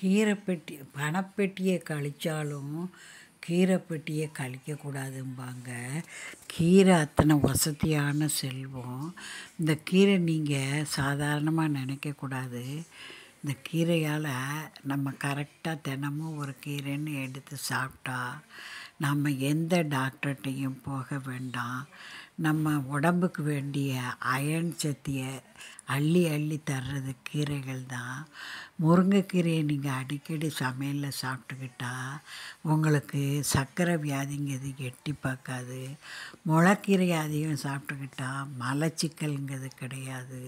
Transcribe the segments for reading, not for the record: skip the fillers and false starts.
கீரைப்பெட்டி பணப்பெட்டியை கழிச்சாலும் கீரைப்பெட்டியை கழிக்கக்கூடாதும்பாங்க. கீரை அத்தனை வசதியான செல்வம். இந்த கீரை நீங்கள் சாதாரணமாக நினைக்கக்கூடாது. இந்த கீரையால் நம்ம கரெக்டாக தினமும் ஒரு கீரைன்னு எடுத்து சாப்பிட்டா நம்ம எந்த டாக்டர்கிட்டையும் போக வேண்டாம். நம்ம உடம்புக்கு வேண்டிய அயர்ன் சக்தியை அள்ளி அள்ளி தர்றது கீரைகள் தான். முருங்கைக்கீரையை நீங்கள் அடிக்கடி சமையலில் சாப்பிட்டுக்கிட்டா உங்களுக்கு சர்க்கரை வியாதிங்கிறது எட்டி பார்க்காது. முளைக்கீரையை அதிகம் சாப்பிட்டுக்கிட்டா மலச்சிக்கல்ங்கிறது கிடையாது.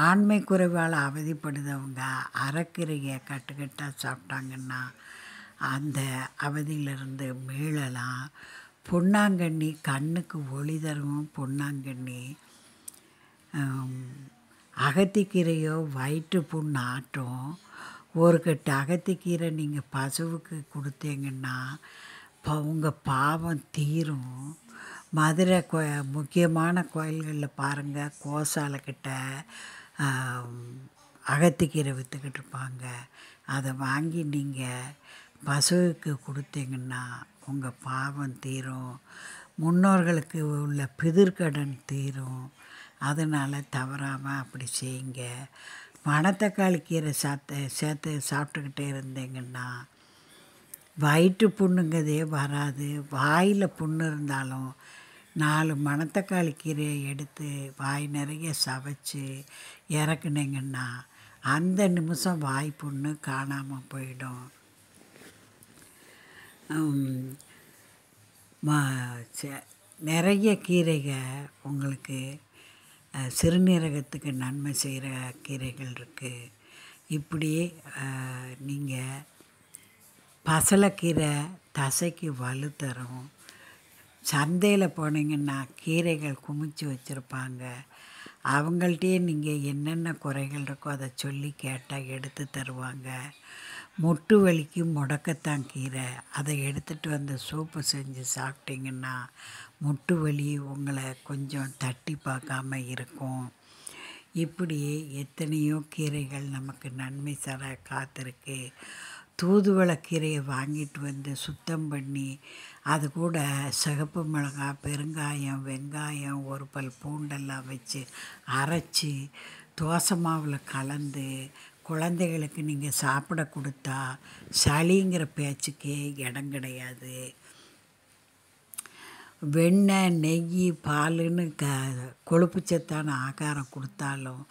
ஆண்மை குறைவால் அவதிப்படுதவங்க அரைக்கீரையை கட்டுக்கட்டாக சாப்பிட்டாங்கன்னா அந்த அவதியிலிருந்து மீளலாம். பொன்னாங்கண்ணி கண்ணுக்கு ஒளி தரும். பொன்னாங்கண்ணி அகத்திக்கீரையோ வயிற்று புண் ஆட்டும். ஒரு கட்டு அகத்திக்கீரை நீங்கள் பசுவுக்கு கொடுத்தீங்கன்னா உங்கள் பாவம் தீரும். மதுரை முக்கியமான கோயில்களில் பாருங்கள், கோசாலைக்கிட்ட அகத்திக்கீரை விற்றுக்கிட்டு இருப்பாங்க. அதை வாங்கி நீங்கள் பசுவுக்கு கொடுத்தீங்கன்னா உங்கள் பாவம் தீரும். முன்னோர்களுக்கு உள்ள பிதிர்க்கடன் தீரும். அதனால் தவறாமல் அப்படி செய்யுங்க. மணத்தக்காளி கீரை சேர்த்து சாப்பிட்டுக்கிட்டே இருந்தீங்கன்னா வயிற்று புண்ணுங்கிறதே வராது. வாயில் புண்ணு இருந்தாலும் 4 மணத்தக்காளி கீரையை எடுத்து வாய் நிறைய சவைச்சி இறக்குனீங்கன்னா அந்த நிமிஷம் வாய் புண்ணு காணாமல் போயிடும். நிறைய கீரைகள் உங்களுக்கு சிறுநீரகத்துக்கு நன்மை செய்கிற கீரைகள் இருக்குது. இப்படி நீங்கள் பசலைக்கீரை தசைக்கு வலு தரும். சந்தையில் போனீங்கன்னா கீரைகள் குமிச்சு வச்சுருப்பாங்க. அவங்கள்ட்டையே நீங்கள் என்னென்ன குறைகள் இருக்கோ அதை சொல்லி கேட்டால் எடுத்து தருவாங்க. முட்டு வலிக்கு முடக்கத்தான் கீரை, அதை எடுத்துகிட்டு வந்து சூப்பு செஞ்சு சாப்பிட்டிங்கன்னா முட்டு வலி உங்களை கொஞ்சம் தட்டி பார்க்காம இருக்கும். இப்படி எத்தனையோ கீரைகள் நமக்கு நன்மை தர காத்திருக்கு. தூதுவளைக்கீரையை வாங்கிட்டு வந்து சுத்தம் பண்ணி அது கூட சிகப்பு மிளகாய், பெருங்காயம், வெங்காயம், ஒரு பல் பூண்டெல்லாம் வச்சு அரைச்சி தோசை மாவில் கலந்து குழந்தைகளுக்கு நீங்கள் சாப்பிட கொடுத்தா சளிங்கிற பேச்சுக்கே இடம் கிடையாது. வெண்ணெய், நெய், பாலுன்னு கொழுப்புச்சத்தான ஆகாரம் கொடுத்தாலும்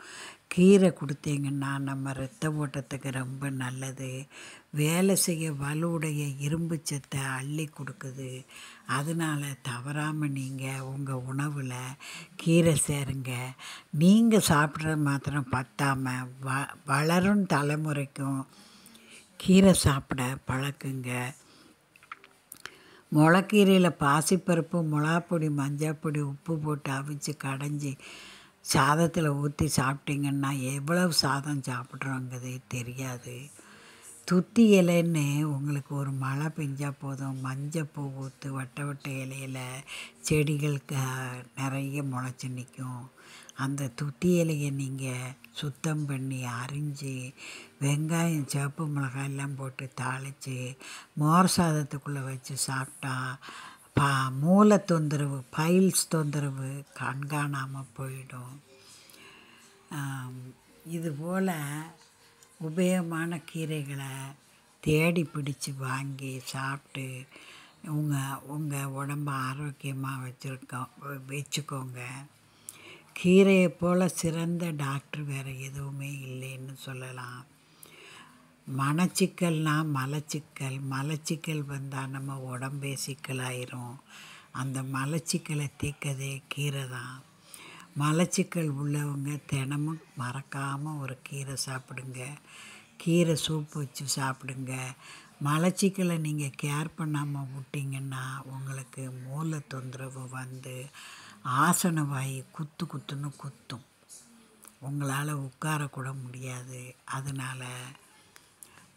கீரை கொடுத்தீங்கன்னா நம்ம இரத்த ஓட்டத்துக்கு ரொம்ப நல்லது. வேலை செய்ய வலுவுடைய இரும்பு சத்தை அள்ளி கொடுக்குது. அதனால் தவறாமல் நீங்கள் உங்கள் உணவில் கீரை சேருங்க. நீங்கள் சாப்பிட்றது மாத்திரம் பத்தாமல் வளரும் தலைமுறைக்கும் கீரை சாப்பிட பழக்குங்க. முளைக்கீரையில் பாசிப்பருப்பு, மிளகாப்பொடி, மஞ்சள்பொடி, உப்பு போட்டு அவிச்சு கடைஞ்சி சாதத்தில் ஊற்றி சாப்பிட்டிங்கன்னா எவ்வளவு சாதம் சாப்பிட்றோங்கிறதே தெரியாது. துத்தி இலைன்னு உங்களுக்கு ஒரு மழை பெஞ்சால் போதும், மஞ்சப்பூ ஊற்று வட்ட வட்ட இலையில் செடிகளுக்கு நிறைய முளைச்சி நிற்கும். அந்த துத்தி இலையை நீங்கள் சுத்தம் பண்ணி அரிஞ்சு வெங்காயம், சிவப்பு மிளகாய் எல்லாம் போட்டு தாளித்து மோர் சாதத்துக்குள்ளே வச்சு சாப்பிட்டா மூல தொந்தரவு, பைல்ஸ் தொந்தரவு கண்காணாமல் போயிடும். இதுபோல் உபயோகமான கீரைகளை தேடி பிடிச்சி வாங்கி சாப்பிட்டு உங்கள் உடம்பை ஆரோக்கியமாக வச்சுக்கோங்க. கீரையை போல் சிறந்த டாக்டர் வேறு எதுவுமே இல்லைன்னு சொல்லலாம். மனச்சிக்கல்னால் மலச்சிக்கல் வந்தால் நம்ம உடம்பே சிக்கலாயிரும். அந்த மலச்சிக்கலை தீர்க்கதே கீரை தான். மலச்சிக்கல் உள்ளவங்க தினமும் மறக்காமல் ஒரு கீரை சாப்பிடுங்க. கீரை சூப்பு வச்சு சாப்பிடுங்க. மலச்சிக்கலை நீங்கள் கேர் பண்ணாமல் விட்டிங்கன்னா உங்களுக்கு மூல தொந்தரவு வந்து ஆசன வாய் குத்துன்னு குத்தும். உங்களால் உட்காரக்கூட முடியாது. அதனால்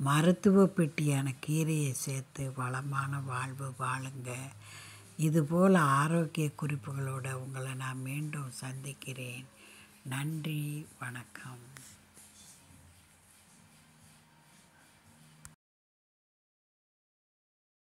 மருத்துவ பெட்டியான கீரையை சேர்த்து வளமான வாழ்வு வாழுங்க. இதுபோல் ஆரோக்கிய குறிப்புகளோடு உங்களை நான் மீண்டும் சந்திக்கிறேன். நன்றி, வணக்கம்.